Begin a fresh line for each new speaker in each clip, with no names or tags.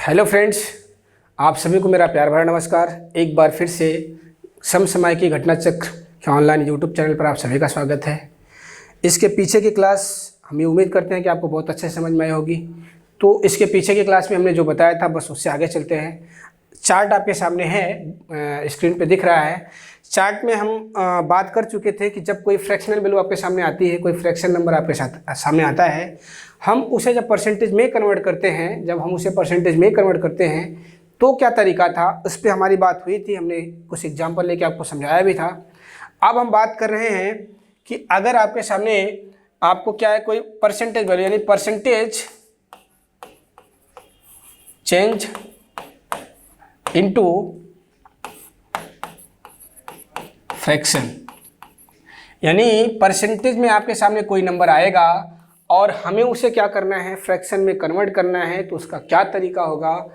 Hello friends, आप सभी को मेरा प्यार भरा नमस्कार। एक बार फिर से समसमय की घटना चक्र के ऑनलाइन यूट्यूब चैनल पर आप सभी का स्वागत है। इसके पीछे की क्लास हम ये उम्मीद करते हैं कि आपको बहुत अच्छे से समझ में आई होगी। तो इसके पीछे की क्लास में हमने जो बताया था बस उससे आगे चलते हैं। चार्ट आपके सामने है, स्क्रीन पे दिख रहा है। चार्ट में हम बात कर चुके थे कि जब कोई फ्रैक्शनल वैल्यू आपके सामने आती है, कोई फ्रैक्शन नंबर आपके साथ सामने आता है, हम उसे जब परसेंटेज में कन्वर्ट करते हैं, तो क्या तरीका था, उस पर हमारी बात हुई थी। हमने कुछ एग्जाम्पल लेके आपको समझाया भी था। अब हम बात कर रहे हैं कि अगर आपके सामने आपको क्या है, कोई परसेंटेज वैल्यू यानी परसेंटेज चेंज इनटू फ्रैक्शन, यानी परसेंटेज में आपके सामने कोई नंबर आएगा और हमें उसे क्या करना है, फ्रैक्शन में कन्वर्ट करना है। तो उसका क्या तरीका होगा,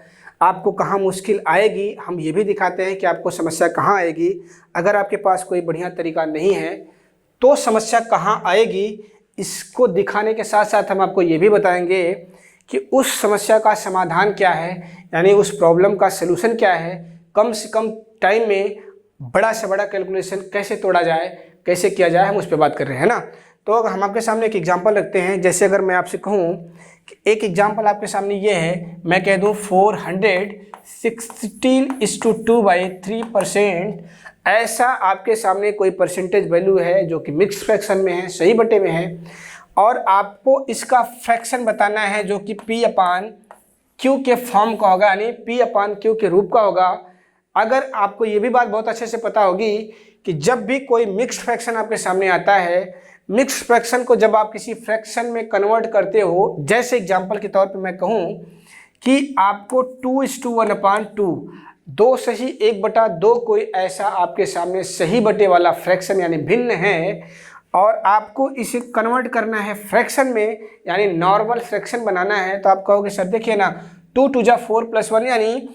आपको कहाँ मुश्किल आएगी, हम ये भी दिखाते हैं कि आपको समस्या कहाँ आएगी। अगर आपके पास कोई बढ़िया तरीका नहीं है तो समस्या कहाँ आएगी, इसको दिखाने के साथ साथ हम आपको ये भी बताएंगे कि उस समस्या का समाधान क्या है, यानी उस प्रॉब्लम का सलूशन क्या है। कम से कम टाइम में बड़ा से बड़ा कैलकुलेशन कैसे तोड़ा जाए, कैसे किया जाए, हम उस पर बात कर रहे हैं ना। तो अगर हम आपके सामने एक एग्जांपल रखते हैं, जैसे अगर मैं आपसे कहूँ कि एक एग्जांपल आपके सामने ये है, मैं कह दूँ 416:2/3%, ऐसा आपके सामने कोई परसेंटेज वैल्यू है जो कि मिक्स फ्रैक्शन में है, सही बटे में है, और आपको इसका फ्रैक्शन बताना है जो कि P/Q के फॉर्म का होगा, यानी P/Q के रूप का होगा। अगर आपको ये भी बात बहुत अच्छे से पता होगी कि जब भी कोई मिक्स्ड फ्रैक्शन आपके सामने आता है, मिक्स्ड फ्रैक्शन को जब आप किसी फ्रैक्शन में कन्वर्ट करते हो, जैसे एग्जांपल के तौर पे मैं कहूँ कि आपको 2:1/2, 2 सही 1/2 कोई ऐसा आपके सामने सही बटे वाला फ्रैक्शन यानी भिन्न है, और आपको इसे कन्वर्ट करना है फ्रैक्शन में, यानी नॉर्मल फ्रैक्शन बनाना है। तो आप कहोगे सर देखिए ना, 2 2 जा 4 + 1 यानी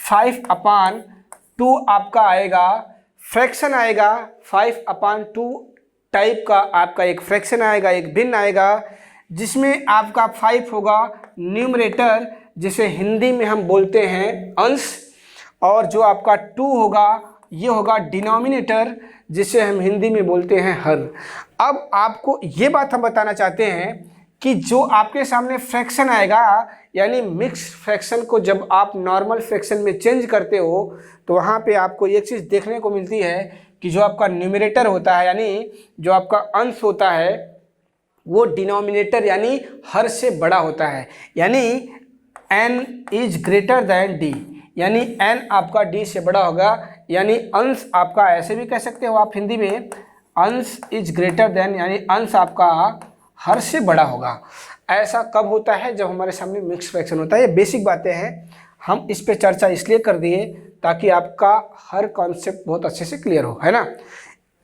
5/2 आपका आएगा, फ्रैक्शन आएगा 5/2 टाइप का आपका एक फ्रैक्शन आएगा, एक भिन्न आएगा, जिसमें आपका 5 होगा न्यूमरेटर, जिसे हिंदी में हम बोलते हैं अंश, और जो आपका 2 होगा ये होगा डिनोमिनेटर, जिसे हम हिंदी में बोलते हैं हर। अब आपको ये बात हम बताना चाहते हैं कि जो आपके सामने फ्रैक्शन आएगा, यानी मिक्स फ्रैक्शन को जब आप नॉर्मल फ्रैक्शन में चेंज करते हो, तो वहाँ पे आपको एक चीज़ देखने को मिलती है कि जो आपका न्यूमरेटर होता है, यानी जो आपका अंश होता है, वो डिनोमिनेटर यानी हर से बड़ा होता है, यानी n is greater than d, यानी n आपका d से बड़ा होगा, यानी अंश आपका, ऐसे भी कह सकते हो आप हिंदी में, अंश इज ग्रेटर दैन, यानी अंश आपका हर से बड़ा होगा। ऐसा कब होता है, जब हमारे सामने मिक्स फ्रैक्शन होता है। ये बेसिक बातें हैं, हम इस पे चर्चा इसलिए कर दिए ताकि आपका हर कॉन्सेप्ट बहुत अच्छे से क्लियर हो, है ना।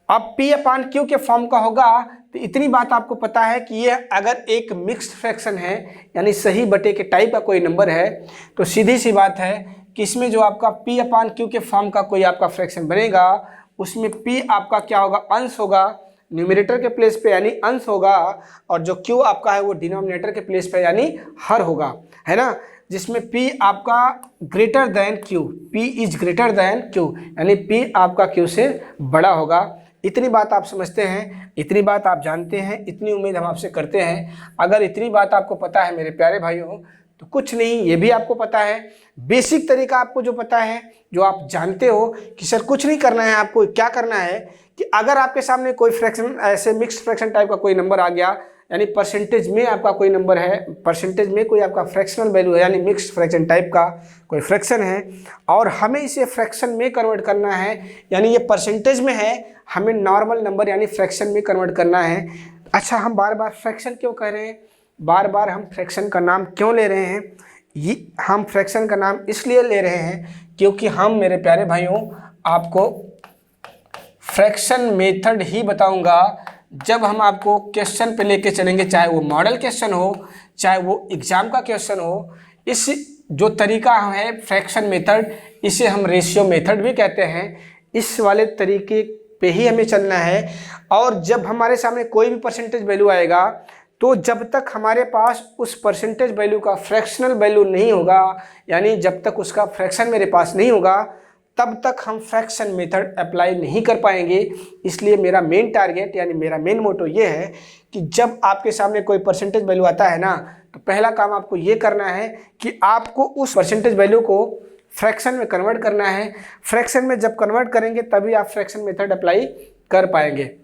अब P/Q के फॉर्म का होगा, तो इतनी बात आपको पता है कि ये अगर एक मिक्स्ड फ्रैक्शन है, यानी सही बटे के टाइप का कोई नंबर है, तो सीधी सी बात है कि इसमें जो आपका P/Q के फॉर्म का कोई आपका फ्रैक्शन बनेगा, उसमें P आपका क्या होगा, अंश होगा, न्यूमरेटर के प्लेस पे यानी अंश होगा, और जो Q आपका है वो डिनोमिनेटर के प्लेस पे यानी हर होगा, है ना। जिसमें P आपका greater than Q, P is greater than Q, यानी P आपका Q से बड़ा होगा। इतनी बात आप समझते हैं, इतनी बात आप जानते हैं, इतनी उम्मीद हम आपसे करते हैं। अगर इतनी बात आपको पता है मेरे प्यारे भाइयों, तो कुछ नहीं, ये भी आपको पता है, बेसिक तरीका आपको जो पता है, जो आप जानते हो कि सर कुछ नहीं करना है, आपको क्या करना है कि अगर आपके सामने कोई फ्रैक्शन, ऐसे मिक्स्ड फ्रैक्शन टाइप का कोई नंबर आ गया, यानी परसेंटेज में आपका कोई नंबर है, परसेंटेज में कोई आपका फ्रैक्शनल वैल्यू है, यानी मिक्स्ड फ्रैक्शन टाइप का कोई फ्रैक्शन है, और हमें इसे फ्रैक्शन में कन्वर्ट करना है, यानी ये परसेंटेज में है, हमें नॉर्मल नंबर यानी फ्रैक्शन में कन्वर्ट करना है। अच्छा, हम बार बार फ्रैक्शन क्यों कह रहे हैं, बार बार हम फ्रैक्शन का नाम क्यों ले रहे हैं, ये हम फ्रैक्शन का नाम इसलिए ले रहे हैं क्योंकि हम, मेरे प्यारे भाइयों, आपको फ्रैक्शन मेथड ही बताऊंगा जब हम आपको क्वेश्चन पे लेके चलेंगे, चाहे वो मॉडल क्वेश्चन हो, चाहे वो एग्जाम का क्वेश्चन हो। इस जो तरीका है फ्रैक्शन मेथड, इसे हम रेशियो मेथड भी कहते हैं। इस वाले तरीके पे ही हमें चलना है, और जब हमारे सामने कोई भी परसेंटेज वैल्यू आएगा तो जब तक हमारे पास उस परसेंटेज वैल्यू का फ्रैक्शनल वैल्यू नहीं होगा, यानी जब तक उसका फ्रैक्शन मेरे पास नहीं होगा, तब तक हम फ्रैक्शन मेथड अप्लाई नहीं कर पाएंगे। इसलिए मेरा मेन टारगेट यानी मेरा मेन मोटो ये है कि जब आपके सामने कोई परसेंटेज वैल्यू आता है ना, तो पहला काम आपको ये करना है कि आपको उस परसेंटेज वैल्यू को फ्रैक्शन में कन्वर्ट करना है। फ्रैक्शन में जब कन्वर्ट करेंगे तभी आप फ्रैक्शन मेथड अप्लाई कर पाएंगे।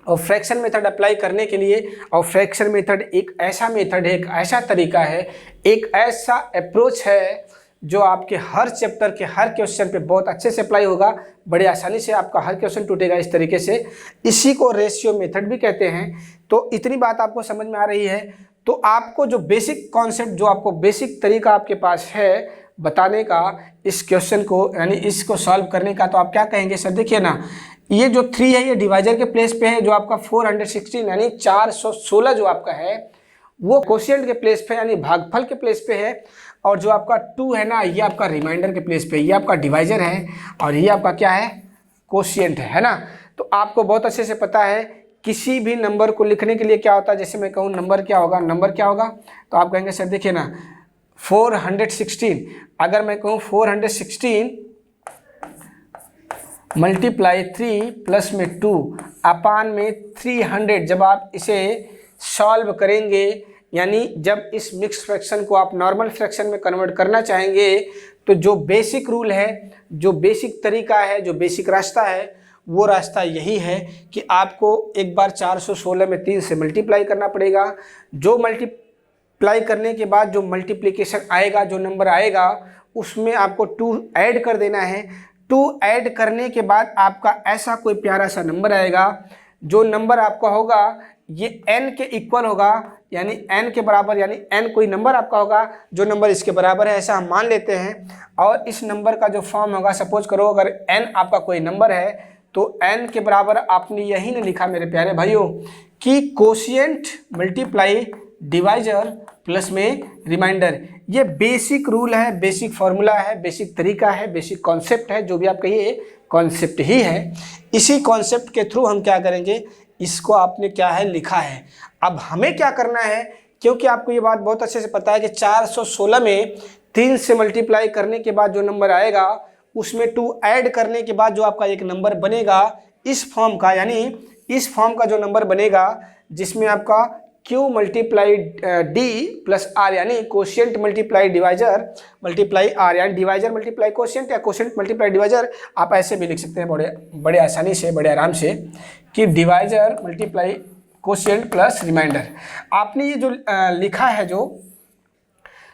और फ्रैक्शन मेथड अप्लाई करने के लिए, और फ्रैक्शन मेथड एक ऐसा मेथड है, एक ऐसा तरीका है, एक ऐसा अप्रोच है जो आपके हर चैप्टर के हर क्वेश्चन पे बहुत अच्छे से अप्लाई होगा। बड़े आसानी से आपका हर क्वेश्चन टूटेगा इस तरीके से। इसी को रेशियो मेथड भी कहते हैं। तो इतनी बात आपको समझ में आ रही है। तो आपको जो बेसिक कॉन्सेप्ट, जो आपको बेसिक तरीका आपके पास है बताने का इस क्वेश्चन को, यानी इसको सॉल्व करने का, तो आप क्या कहेंगे सर? देखिए ना, ये जो 3 है ये डिवाइजर के प्लेस पे है, जो आपका 416 यानी 416 जो आपका है वो कोशिएंट के प्लेस पे यानी भागफल के प्लेस पे है, और जो आपका 2 है ना ये आपका रिमाइंडर के प्लेस पे, ये आपका डिवाइजर है और ये आपका क्या है? कोशिएंट है ना। तो आपको बहुत अच्छे से पता है किसी भी नंबर को लिखने के लिए क्या होता है। जैसे मैं कहूँ नंबर क्या होगा, नंबर क्या होगा, तो आप कहेंगे सर देखिए ना 416, अगर मैं कहूँ 416 मल्टीप्लाई 3 प्लस में 2 अपान में 300, जब आप इसे सॉल्व करेंगे, यानी जब इस मिक्स फ्रैक्शन को आप नॉर्मल फ्रैक्शन में कन्वर्ट करना चाहेंगे, तो जो बेसिक रूल है, जो बेसिक तरीका है, जो बेसिक रास्ता है, वो रास्ता यही है कि आपको एक बार 416 में 3 से मल्टीप्लाई करना पड़ेगा। जो मल्टीप्लाई करने के बाद जो मल्टीप्लिकेशन आएगा, जो नंबर आएगा, उसमें आपको 2 ऐड कर देना है। 2 ऐड करने के बाद आपका ऐसा कोई प्यारा सा नंबर आएगा, जो नंबर आपका होगा ये n के इक्वल होगा, यानी n के बराबर, यानी n कोई नंबर आपका होगा जो नंबर इसके बराबर है, ऐसा हम मान लेते हैं। और इस नंबर का जो फॉर्म होगा, सपोज करो अगर n आपका कोई नंबर है, तो n के बराबर आपने यही नहीं लिखा मेरे प्यारे भाइयों कि कोशिएंट मल्टीप्लाई डिवाइजर प्लस में रिमाइंडर। ये बेसिक रूल है, बेसिक फॉर्मूला है, बेसिक तरीका है, बेसिक कॉन्सेप्ट है, जो भी आप कहिए कॉन्सेप्ट ही है। इसी कॉन्सेप्ट के थ्रू हम क्या करेंगे, इसको आपने क्या है लिखा है। अब हमें क्या करना है, क्योंकि आपको ये बात बहुत अच्छे से पता है कि 416 में 3 से मल्टीप्लाई करने के बाद जो नंबर आएगा, उसमें 2 ऐड करने के बाद जो आपका एक नंबर बनेगा इस फॉर्म का, यानी इस फॉर्म का जो नंबर बनेगा, जिसमें आपका Q multiply D plus R, यानी quotient multiply divisor multiply R, यानी डिवाइजर मल्टीप्लाई कोशिएंट या कोशिएंट मल्टीप्लाई डिवाइजर। आप ऐसे भी लिख सकते हैं बड़े आसानी से, बड़े आराम से, कि divisor multiply quotient plus remainder. आपने ये जो लिखा है,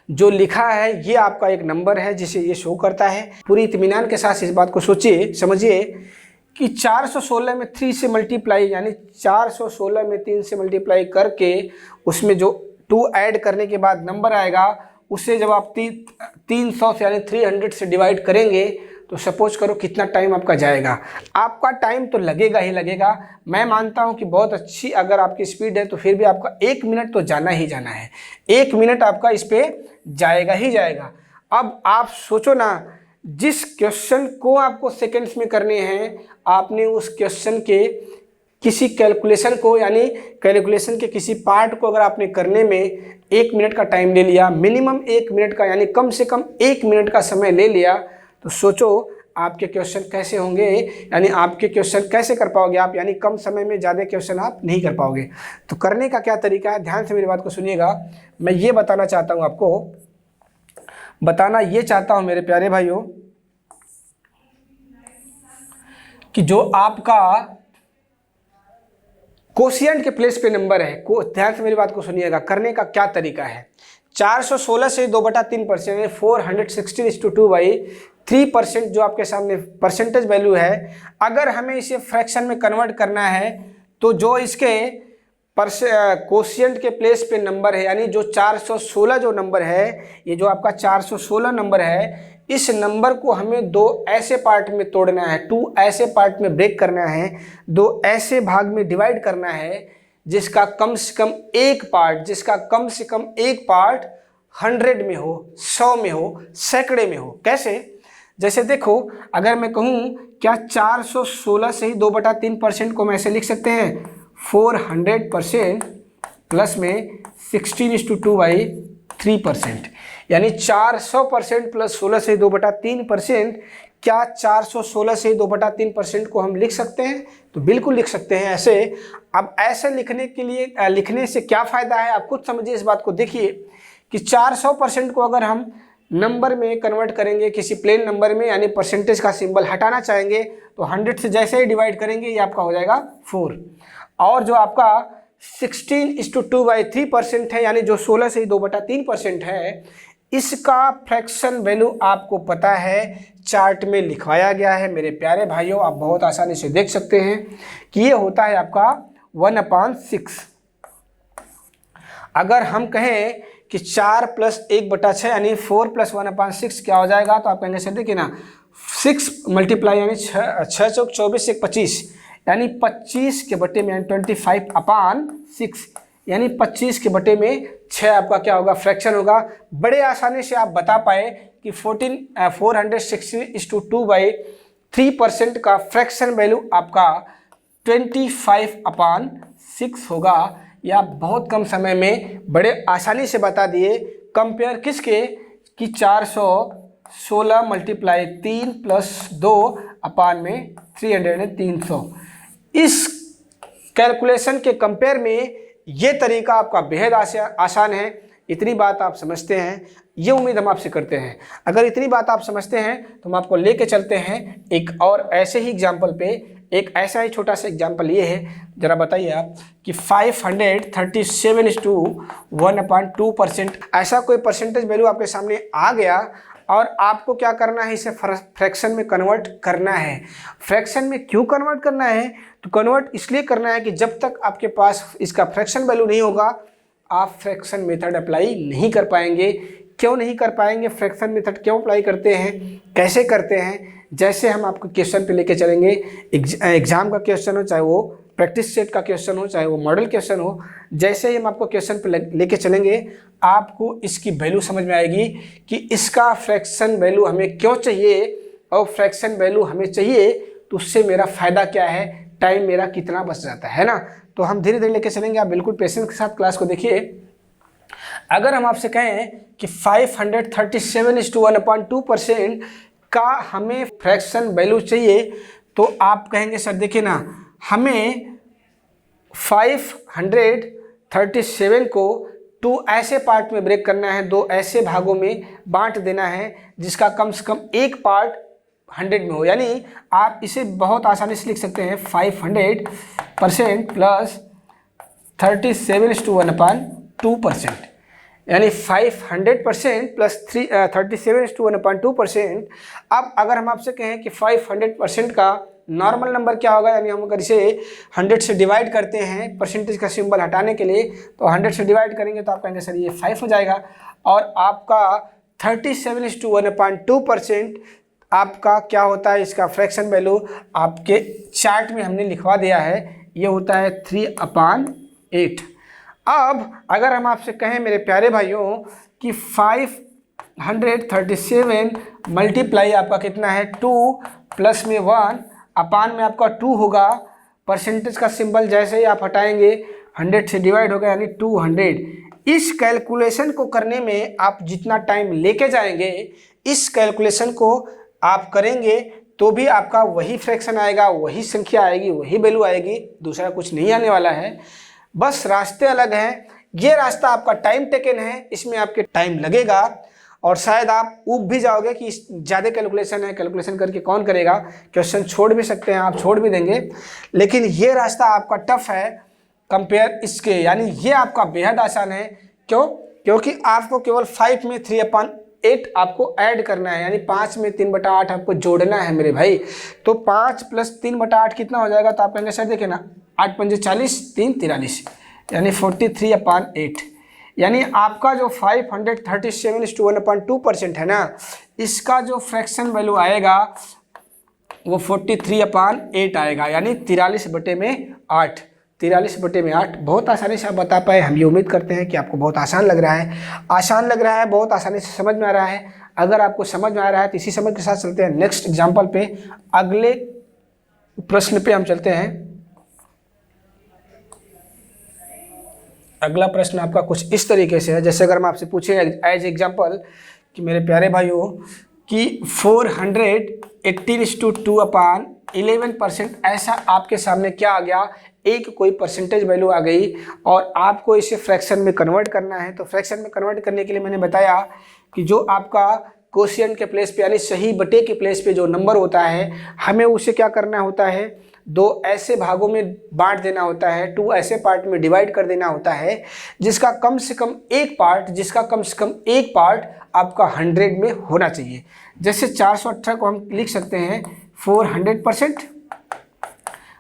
जो लिखा है, ये आपका एक नंबर है जिसे ये शो करता है। पूरी इत्मीनान के साथ इस बात को सोचिए, समझिए कि 416 में 3 से मल्टीप्लाई, यानी 416 में 3 से मल्टीप्लाई करके उसमें जो 2 ऐड करने के बाद नंबर आएगा, उसे जब आप 300 से यानी 300 से डिवाइड करेंगे, तो सपोज करो कितना टाइम आपका जाएगा। आपका टाइम तो लगेगा ही लगेगा। मैं मानता हूं कि बहुत अच्छी अगर आपकी स्पीड है तो फिर भी आपका 1 मिनट तो जाना ही जाना है। 1 मिनट आपका इस पर जाएगा ही जाएगा। अब आप सोचो ना, जिस क्वेश्चन को आपको सेकंड्स में करने हैं, आपने उस क्वेश्चन के किसी कैलकुलेशन को, यानी कैलकुलेशन के किसी पार्ट को अगर आपने करने में 1 मिनट का टाइम ले लिया, मिनिमम 1 मिनट का, यानी कम से कम 1 मिनट का समय ले लिया, तो सोचो आपके क्वेश्चन कैसे होंगे, यानी आपके क्वेश्चन कैसे कर पाओगे आप, यानी कम समय में ज़्यादा क्वेश्चन आप नहीं कर पाओगे। तो करने का क्या तरीका है, ध्यान से मेरी बात को सुनिएगा। मैं ये बताना चाहता हूँ आपको, बताना ये चाहता हूँ मेरे प्यारे भाइयों, कि जो आपका कोशिएंट के प्लेस पे नंबर है, ध्यान से मेरी बात को सुनिएगा, करने का क्या तरीका है। 416 से 2/3%, 416:2/3% जो आपके सामने परसेंटेज वैल्यू है, अगर हमें इसे फ्रैक्शन में कन्वर्ट करना है, तो जो इसके कोशिएंट के प्लेस पे नंबर है, यानी जो 416 जो नंबर है, ये जो आपका 416 नंबर है, इस नंबर को हमें 2 ऐसे पार्ट में तोड़ना है, 2 ऐसे पार्ट में ब्रेक करना है, 2 ऐसे भाग में डिवाइड करना है, जिसका कम से कम एक पार्ट 100 में हो, 100 में हो, सैकड़े में हो। कैसे? जैसे देखो, अगर मैं कहूँ क्या 416 से ही 2/3% को हम ऐसे लिख सकते हैं, 400% प्लस में 16:2/3%, यानी 400% प्लस 16 से 2/3%। क्या 416 से 2/3% को हम लिख सकते हैं? तो बिल्कुल लिख सकते हैं ऐसे। अब ऐसे लिखने के लिए लिखने से क्या फ़ायदा है, आप खुद समझिए इस बात को। देखिए कि 400% को अगर हम नंबर में कन्वर्ट करेंगे किसी प्लेन नंबर में, यानी परसेंटेज का सिंबल हटाना चाहेंगे, तो 100 से जैसे ही डिवाइड करेंगे ये आपका हो जाएगा 4। और जो आपका 16:2/3% है, यानी जो 16 से 2/3% है, इसका फ्रैक्शन वैल्यू आपको पता है, चार्ट में लिखवाया गया है मेरे प्यारे भाइयों। आप बहुत आसानी से देख सकते हैं कि ये होता है आपका 1/6। अगर हम कहें कि 4 + 1/6 यानी 4 + 1/6 क्या हो जाएगा, तो आप कहेंगे सर देखिए ना, 6 मल्टीप्लाई यानी 6 चौक 24 1 25, यानी 25 के बटे में 25/6, यानी 25 के बटे में 6 आपका क्या होगा, फ्रैक्शन होगा। बड़े आसानी से आप बता पाए कि 460:2/3% का फ्रैक्शन वैल्यू आपका 25/6 होगा। या बहुत कम समय में बड़े आसानी से बता दिए। कंपेयर किसके कि 416 × 3 + 2/300। इस कैलकुलेशन के कंपेयर में ये तरीका आपका बेहद आसान है। इतनी बात आप समझते हैं, ये उम्मीद हम आपसे करते हैं। अगर इतनी बात आप समझते हैं तो हम आपको लेके चलते हैं एक और ऐसे ही एग्जाम्पल पे। एक ऐसा ही छोटा सा एग्जाम्पल ये है, जरा बताइए आप कि 537/1/2%, ऐसा कोई परसेंटेज वैल्यू आपके सामने आ गया और आपको क्या करना है, इसे फ्रैक्शन में कन्वर्ट करना है। फ्रैक्शन में क्यों कन्वर्ट करना है, तो कन्वर्ट इसलिए करना है कि जब तक आपके पास इसका फ्रैक्शन वैल्यू नहीं होगा, आप फ्रैक्शन मेथड अप्लाई नहीं कर पाएंगे। क्यों नहीं कर पाएंगे? फ्रैक्शन मेथड क्यों अप्लाई करते हैं, कैसे करते हैं, जैसे हम आपको क्वेश्चन पे लेके चलेंगे। एग्जाम का क्वेश्चन हो, चाहे वो प्रैक्टिस सेट का क्वेश्चन हो, चाहे वो मॉडल क्वेश्चन हो, जैसे ही हम आपको क्वेश्चन पे लेके चलेंगे, आपको इसकी वैल्यू समझ में आएगी कि इसका फ्रैक्शन वैल्यू हमें क्यों चाहिए, और फ्रैक्शन वैल्यू हमें चाहिए तो उससे मेरा फ़ायदा क्या है, टाइम मेरा कितना बच जाता है ना। तो हम धीरे धीरे लेके चलेंगे, आप बिल्कुल पेशेंस के साथ क्लास को देखिए। अगर हम आपसे कहें कि 537/1/2% का हमें फ्रैक्शन वैल्यू चाहिए, तो आप कहेंगे सर देखिए ना, हमें 537 को 2 ऐसे पार्ट में ब्रेक करना है, 2 ऐसे भागों में बांट देना है जिसका कम से कम एक पार्ट 100 में हो। यानी आप इसे बहुत आसानी से लिख सकते हैं 500% + 37/1/2%, यानी 500% + 37/1/2%। अब अगर हम आपसे कहें कि 500% का नॉर्मल नंबर क्या होगा, यानी हम अगर इसे 100 से डिवाइड करते हैं परसेंटेज का सिंबल हटाने के लिए, तो 100 से डिवाइड करेंगे तो आप कहेंगे सर ये 5 हो जाएगा। और आपका 37/1/2% आपका क्या होता है, इसका फ्रैक्शन वैल्यू आपके चार्ट में हमने लिखवा दिया है, ये होता है 3/8। अब अगर हम आपसे कहें मेरे प्यारे भाइयों कि 537 मल्टीप्लाई आपका कितना है 2 प्लस में 1 अपान में आपका 2 होगा। परसेंटेज का सिंबल जैसे ही आप हटाएंगे 100 से डिवाइड होगा, यानी 200। इस कैलकुलेशन को करने में आप जितना टाइम लेके जाएंगे, इस कैलकुलेशन को आप करेंगे तो भी आपका वही फ्रैक्शन आएगा, वही संख्या आएगी, वही वैल्यू आएगी, दूसरा कुछ नहीं आने वाला है। बस रास्ते अलग हैं। ये रास्ता आपका टाइम टेकन है, इसमें आपके टाइम लगेगा और शायद आप ऊब भी जाओगे कि ज़्यादा कैलकुलेशन है, कैलकुलेशन करके कौन करेगा, क्वेश्चन छोड़ भी सकते हैं, आप छोड़ भी देंगे। लेकिन ये रास्ता आपका टफ है कंपेयर इसके, यानी ये आपका बेहद आसान है। क्यों? क्योंकि आपको केवल 5 में 3/8 आपको ऐड करना है, यानी 5 में 3/8 आपको जोड़ना है मेरे भाई। तो 5 + 3/8 कितना हो जाएगा, तो आप कहेंगे सर देखिए ना, 8 पंजे 40, 3 43, यानी 43/8। यानी आपका जो 537/1/2% है ना, इसका जो फ्रैक्शन वैल्यू आएगा वो 43/8 आएगा, यानी 43/8। 43/8 बहुत आसानी से आप बता पाए, हम ये उम्मीद करते हैं कि आपको बहुत आसान लग रहा है। आसान लग रहा है, बहुत आसानी से समझ में आ रहा है। अगर आपको समझ में आ रहा है तो इसी समझ के साथ चलते हैं नेक्स्ट एग्जाम्पल पे। अगले प्रश्न पे हम चलते हैं। अगला प्रश्न आपका कुछ इस तरीके से है, जैसे अगर हम आपसे पूछें एज एग्जाम्पल कि मेरे प्यारे भाइयों कि 418:2/11%, ऐसा आपके सामने क्या आ गया, एक कोई परसेंटेज वैल्यू आ गई और आपको इसे फ्रैक्शन में कन्वर्ट करना है। तो फ्रैक्शन में कन्वर्ट करने के लिए मैंने बताया कि जो आपका कोशिएंट के प्लेस पे यानी सही बटे के प्लेस पे जो नंबर होता है, हमें उसे क्या करना होता है, दो ऐसे भागों में बांट देना होता है, टू ऐसे पार्ट में डिवाइड कर देना होता है जिसका कम से कम एक पार्ट आपका 100 में होना चाहिए। जैसे 418 को हम लिख सकते हैं 400%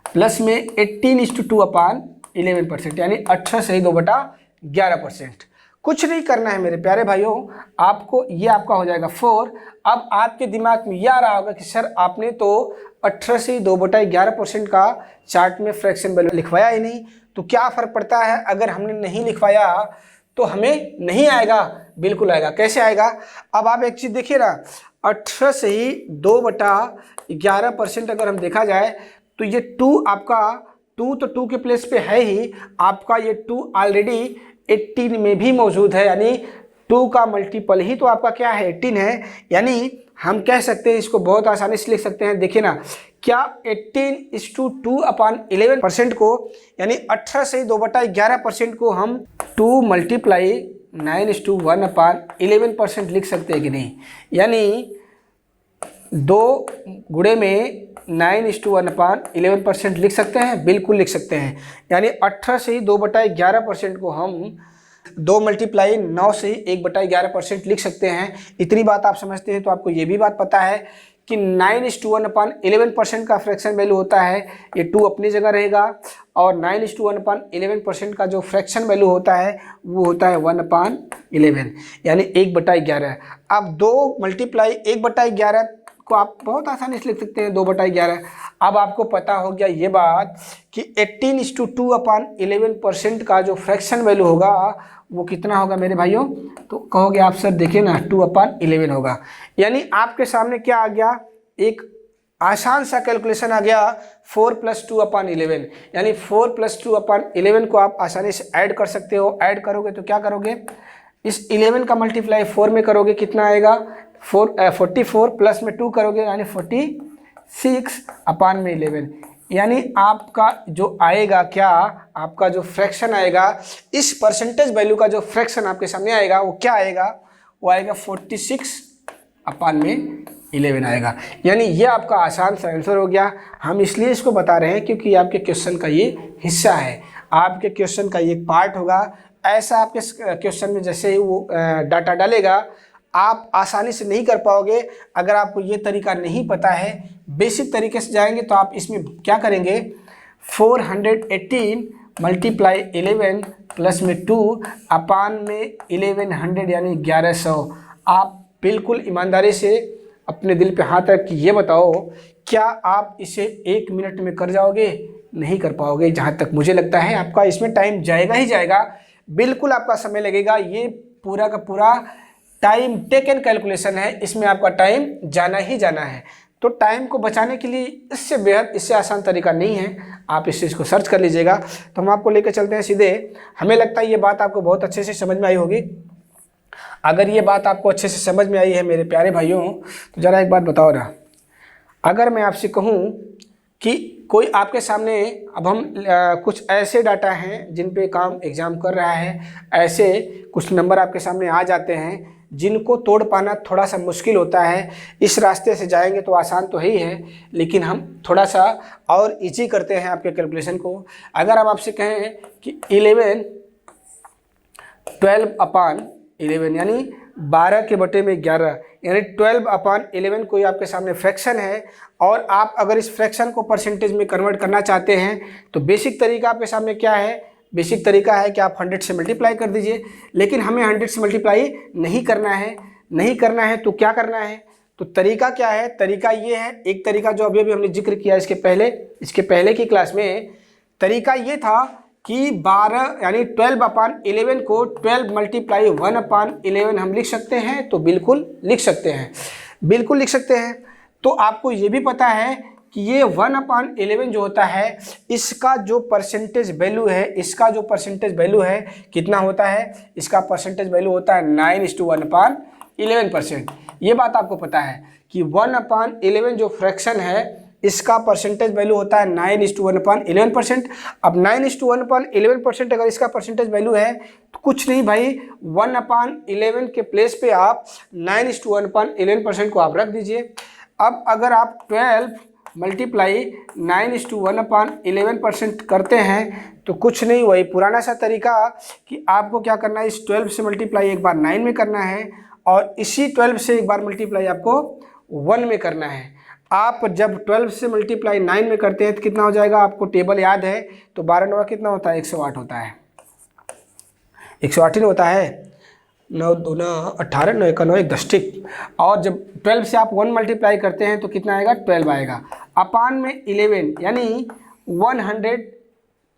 प्लस में 18:2/11%, यानी 18 सही 2/11%। कुछ नहीं करना है मेरे प्यारे भाइयों, आपको ये आपका हो जाएगा 4। अब आपके दिमाग में ये आ रहा होगा कि सर आपने तो 18 से 2/11% का चार्ट में फ्रैक्शन वैल्यू लिखवाया ही नहीं, तो क्या फ़र्क पड़ता है अगर हमने नहीं लिखवाया तो हमें नहीं आएगा? बिल्कुल आएगा। कैसे आएगा? अब आप एक चीज़ देखिए ना, 18 से ही 2/11% अगर हम देखा जाए तो ये 2 आपका 2 तो 2 के प्लेस पे है ही, आपका ये 2 ऑलरेडी 18 में भी मौजूद है, यानी 2 का मल्टीपल ही तो आपका क्या है, 18 है। यानी हम कह सकते हैं, इसको बहुत आसानी से लिख सकते हैं। देखिए ना, क्या 18:2/11% को यानी 18 से 2/11% को हम 2 × 9:1/11% लिख सकते हैं कि नहीं? यानी 2 गुणे में 9:1/11% लिख सकते हैं, बिल्कुल लिख सकते हैं। यानी 18 से ही 2/11% को हम 2 × 9 से ही 1/11% लिख सकते हैं। इतनी बात आप समझते हैं तो आपको ये भी बात पता है कि 9:1/11% का फ्रैक्शन वैल्यू होता है, ये 2 अपनी जगह रहेगा, और 9:1/11% का जो फ्रैक्शन वैल्यू होता है वो होता है 1/11, यानी 1/11। अब 2 × 1/11 को आप बहुत आसानी से लिख सकते हैं 2/11। अब आपको पता हो गया ये बात कि 18:2/11% का जो फ्रैक्शन वैल्यू होगा वो कितना होगा मेरे भाइयों? तो कहोगे आप सर देखिए ना 2/11 होगा। यानी आपके सामने क्या आ गया, एक आसान सा कैलकुलेशन आ गया, 4 + 2/11, यानी 4 + 2/11 को आप आसानी से ऐड कर सकते हो। ऐड करोगे तो क्या करोगे, इस 11 का मल्टीप्लाई 4 में करोगे, कितना आएगा 44, प्लस में 2 करोगे यानी 46/11, यानी आपका जो आएगा क्या, आपका जो फ्रैक्शन आएगा, इस परसेंटेज वैल्यू का जो फ्रैक्शन आपके सामने आएगा वो क्या आएगा, वो आएगा 46/11 आएगा। यानी ये आपका आसान सा आंसर हो गया। हम इसलिए इसको बता रहे हैं क्योंकि आपके क्वेश्चन का ये हिस्सा है, आपके क्वेश्चन का ये पार्ट होगा। ऐसा आपके क्वेश्चन में जैसे ही वो डाटा डालेगा आप आसानी से नहीं कर पाओगे अगर आपको ये तरीका नहीं पता है। बेसिक तरीके से जाएंगे तो आप इसमें क्या करेंगे, 418 × 11 प्लस में 2/1100 यानी 1100। आप बिल्कुल ईमानदारी से अपने दिल पे हाथ रख के ये बताओ, क्या आप इसे 1 मिनट में कर जाओगे? नहीं कर पाओगे। जहाँ तक मुझे लगता है आपका इसमें टाइम जाएगा ही जाएगा, बिल्कुल आपका समय लगेगा। ये पूरा का पूरा टाइम टेकन कैलकुलेशन है, इसमें आपका टाइम जाना ही जाना है। तो टाइम को बचाने के लिए इससे आसान तरीका नहीं है, आप इस चीज़ को सर्च कर लीजिएगा। तो हम आपको लेकर चलते हैं सीधे। हमें लगता है ये बात आपको बहुत अच्छे से समझ में आई होगी। अगर ये बात आपको अच्छे से समझ में आई है मेरे प्यारे भाइयों, तो ज़रा एक बात बताओ ना, अगर मैं आपसे कहूँ कि कोई आपके सामने, अब हम कुछ ऐसे डाटा हैं जिन पे काम एग्ज़ाम कर रहा है, ऐसे कुछ नंबर आपके सामने आ जाते हैं जिनको तोड़ पाना थोड़ा सा मुश्किल होता है। इस रास्ते से जाएंगे तो आसान तो ही है, लेकिन हम थोड़ा सा और इजी करते हैं आपके कैलकुलेशन को। अगर हम आपसे कहें कि 12/11 यानी 12 के बटे में 11, यानी 12/11 कोई आपके सामने फ्रैक्शन है, और आप अगर इस फ्रैक्शन को परसेंटेज में कन्वर्ट करना चाहते हैं तो बेसिक तरीका आपके सामने क्या है, बेसिक तरीका है कि आप 100 से मल्टीप्लाई कर दीजिए। लेकिन हमें 100 से मल्टीप्लाई नहीं करना है, तो क्या करना है, तो तरीका क्या है, तरीका ये है, एक तरीका जो अभी हमने जिक्र किया इसके पहले की क्लास में, तरीका ये था कि 12 यानी 12/11 को 12 × 1/11 हम लिख सकते हैं, तो बिल्कुल लिख सकते हैं। तो आपको ये भी पता है कि ये 1/11 जो होता है इसका जो परसेंटेज वैल्यू है, इसका जो परसेंटेज वैल्यू है कितना होता है, इसका परसेंटेज वैल्यू होता है 9:1/11%। ये बात आपको पता है कि 1/11 जो फ्रैक्शन है इसका परसेंटेज वैल्यू होता है 9:1/11%। अब 9:1/11% अगर इसका परसेंटेज वैल्यू है तो कुछ नहीं भाई, 1/11 के प्लेस पे आप 9:1/11% को आप रख दीजिए। अब अगर आप 12 मल्टीप्लाई 9:1/11% करते हैं तो कुछ नहीं, वही पुराना सा तरीका कि आपको क्या करना है, इस 12 से मल्टीप्लाई एक बार 9 में करना है और इसी 12 से एक बार मल्टीप्लाई आपको 1 में करना है। आप जब 12 से मल्टीप्लाई 9 में करते हैं तो कितना हो जाएगा, आपको टेबल याद है तो 12×9 कितना होता है, 108 होता है, 108 होता है, 9×2 18, 9×1 10 ठीक। और जब 12 से आप 1 मल्टीप्लाई करते हैं तो कितना आएगा, 12 आएगा। अपान में 11 यानी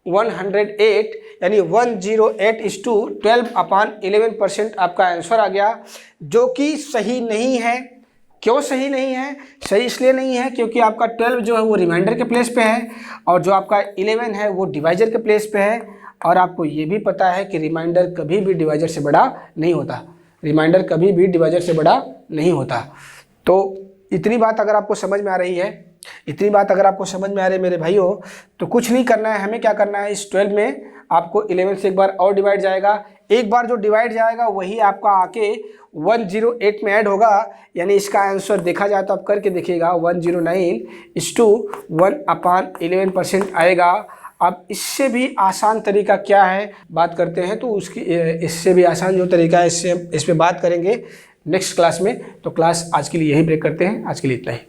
108 यानी 108:12/11% आपका आंसर आ गया, जो कि सही नहीं है। क्यों सही नहीं है? सही इसलिए नहीं है क्योंकि आपका 12 जो है वो रिमाइंडर के प्लेस पे है और जो आपका 11 है वो डिवाइजर के प्लेस पे है। और आपको ये भी पता है कि रिमाइंडर कभी भी डिवाइजर से बड़ा नहीं होता, रिमाइंडर कभी भी डिवाइजर से बड़ा नहीं होता। तो इतनी बात अगर आपको समझ में आ रही है, इतनी बात अगर आपको समझ में आ रही है मेरे भाइयों, तो कुछ नहीं करना है, हमें क्या करना है, इस 12 में आपको 11 से एक बार और डिवाइड जाएगा, एक बार जो डिवाइड जाएगा वही आपका आके 108 में ऐड होगा। यानी इसका आंसर देखा जाए तो आप करके देखिएगा 109:1/11% आएगा। अब इससे भी आसान तरीका क्या है बात करते हैं, तो उसकी इससे भी आसान जो तरीका है इस पर बात करेंगे नेक्स्ट क्लास में। तो क्लास आज के लिए यहीं ब्रेक करते हैं, आज के लिए इतना ही।